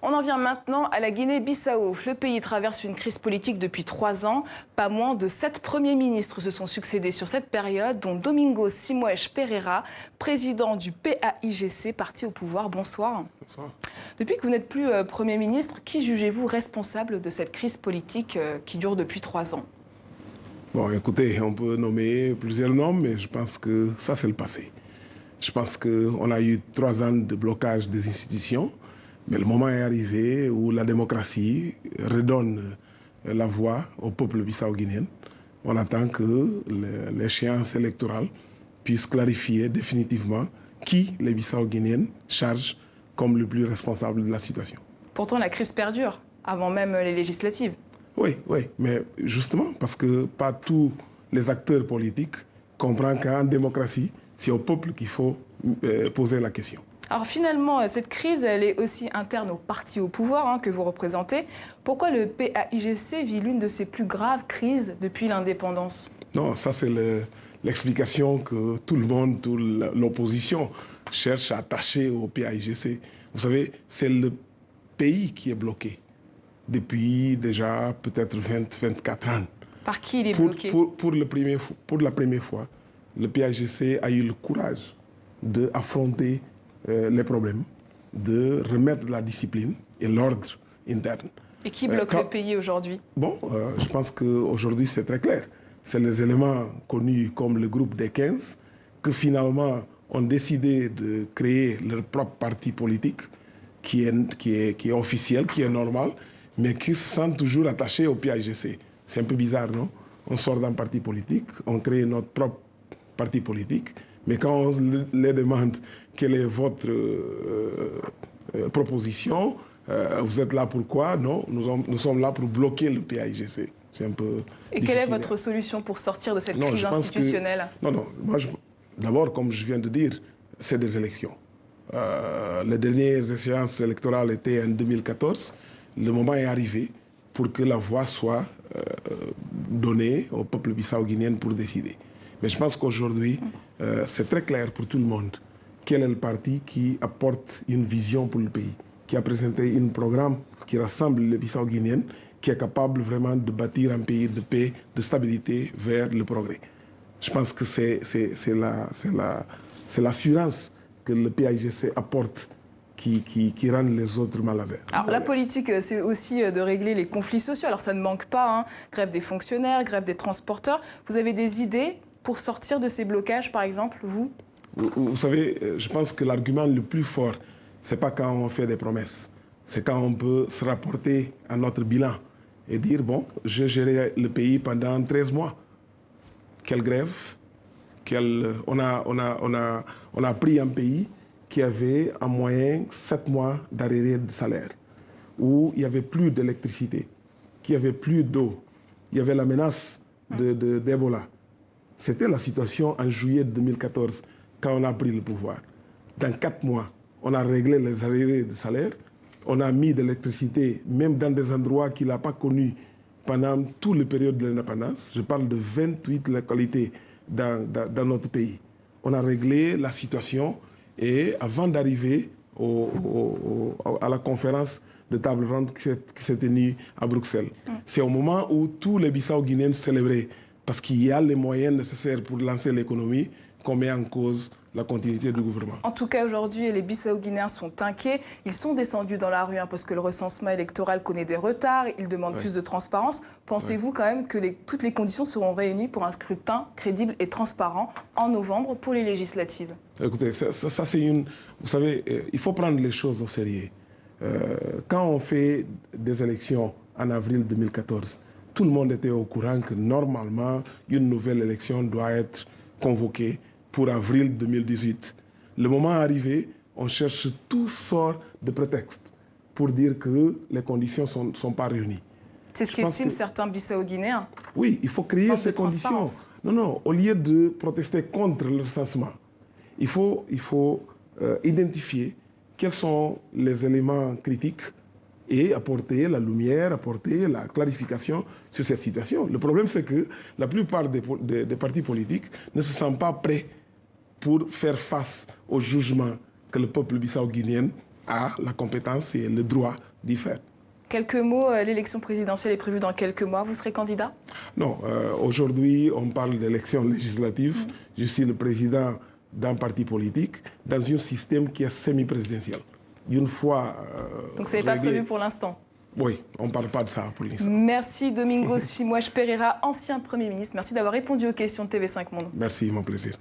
On en vient maintenant à la Guinée-Bissau. Le pays traverse une crise politique depuis 3 ans. Pas moins de 7 premiers ministres se sont succédés sur cette période, dont Domingos Simoes Pereira, président du PAIGC, parti au pouvoir. Bonsoir. Bonsoir. Depuis que vous n'êtes plus Premier ministre, qui jugez-vous responsable de cette crise politique qui dure depuis 3 ans? Bon, écoutez, on peut nommer plusieurs noms, mais je pense que ça, c'est le passé. Je pense qu'on a eu 3 ans de blocage des institutions, mais le moment est arrivé où la démocratie redonne la voix au peuple bissau-guinéen. On attend que l'échéance électorale puisse clarifier définitivement qui les Bissau-guinéens chargent comme le plus responsable de la situation. Pourtant, la crise perdure, avant même les législatives. Oui, mais justement, parce que pas tous les acteurs politiques comprennent qu'en démocratie, c'est au peuple qu'il faut poser la question. Alors finalement, cette crise, elle est aussi interne au parti au pouvoir que vous représentez. Pourquoi le PAIGC vit l'une de ses plus graves crises depuis l'indépendance? Non, ça c'est l'explication que tout le monde, toute l'opposition cherche à attacher au PAIGC. Vous savez, c'est le pays qui est bloqué depuis déjà peut-être 24 ans. Par qui il est bloqué? Pour la première fois, le PAIGC a eu le courage d'affronter les problèmes, de remettre la discipline et l'ordre interne. Et qui bloque le pays aujourd'hui? Bon, je pense qu'aujourd'hui c'est très clair. C'est les éléments connus comme le groupe des 15 que finalement ont décidé de créer leur propre parti politique qui est officiel, qui est normal, mais qui se sentent toujours attachés au PAIGC. C'est un peu bizarre, non? On sort d'un parti politique, on crée notre propre parti politique, mais quand on les demande quelle est votre proposition, vous êtes là pour quoi? Non, nous sommes là pour bloquer le PAIGC. C'est un peu Et quelle est votre solution pour sortir de cette crise institutionnelle? Non, moi, d'abord, comme je viens de dire, c'est des élections. Les dernières échéances électorales étaient en 2014. Le moment est arrivé pour que la voix soit donnée au peuple bissau-guinéen pour décider. Mais je pense qu'aujourd'hui, c'est très clair pour tout le monde quel est le parti qui apporte une vision pour le pays, qui a présenté un programme qui rassemble les Bissau-guinéens, qui est capable vraiment de bâtir un pays de paix, de stabilité vers le progrès. Je pense que c'est l'assurance que le PAIGC apporte qui rend les autres mal à l'aise. Alors la politique, c'est aussi de régler les conflits sociaux. Alors ça ne manque pas, grève des fonctionnaires, grève des transporteurs. Vous avez des idées pour sortir de ces blocages, par exemple, vous? Vous savez, je pense que l'argument le plus fort, ce n'est pas quand on fait des promesses. C'est quand on peut se rapporter à notre bilan et dire, bon, j'ai géré le pays pendant 13 mois. Quelle grève? On a pris un pays qui avait en moyenne 7 mois d'arrêt de salaire, où il n'y avait plus d'électricité, qu'il n'y avait plus d'eau, il y avait la menace d'Ebola. C'était la situation en juillet 2014, quand on a pris le pouvoir. Dans 4 mois, on a réglé les arrêts de salaire, on a mis de l'électricité, même dans des endroits qu'il n'a pas connus pendant toute la période de l'indépendance. Je parle de 28 localités dans notre pays. On a réglé la situation et avant d'arriver à la conférence de table ronde qui s'est tenue à Bruxelles, c'est au moment où tous les Bissau-guinéens célébraient, parce qu'il y a les moyens nécessaires pour lancer l'économie, qu'on met en cause la continuité du gouvernement. En tout cas, aujourd'hui, les Bissau-guinéens sont inquiets. Ils sont descendus dans la rue parce que le recensement électoral connaît des retards. Ils demandent plus de transparence. Pensez-vous quand même que toutes les conditions seront réunies pour un scrutin crédible et transparent en novembre pour les législatives? Écoutez, ça c'est une... Vous savez, il faut prendre les choses au sérieux. Quand on fait des élections en avril 2014, tout le monde était au courant que normalement, une nouvelle élection doit être convoquée pour avril 2018. Le moment arrivé, on cherche toutes sortes de prétextes pour dire que les conditions ne sont pas réunies. C'est ce qu'estiment certains Bissau-guinéens. Oui, il faut créer ces conditions. Non, au lieu de protester contre le recensement, il faut identifier quels sont les éléments critiques et apporter la lumière, apporter la clarification sur cette situation. Le problème, c'est que la plupart des partis politiques ne se sentent pas prêts pour faire face au jugement que le peuple bissau-guinéen a la compétence et le droit d'y faire. Quelques mots, l'élection présidentielle est prévue dans quelques mois. Vous serez candidat? Non, aujourd'hui, on parle d'élection législative. Je suis le président d'un parti politique dans un système qui est semi-présidentiel. Une fois. Donc, ce n'est pas prévu pour l'instant? Oui, on ne parle pas de ça pour l'instant. Merci Domingos Simões Pereira, ancien Premier ministre. Merci d'avoir répondu aux questions de TV5 Monde. Merci, mon plaisir.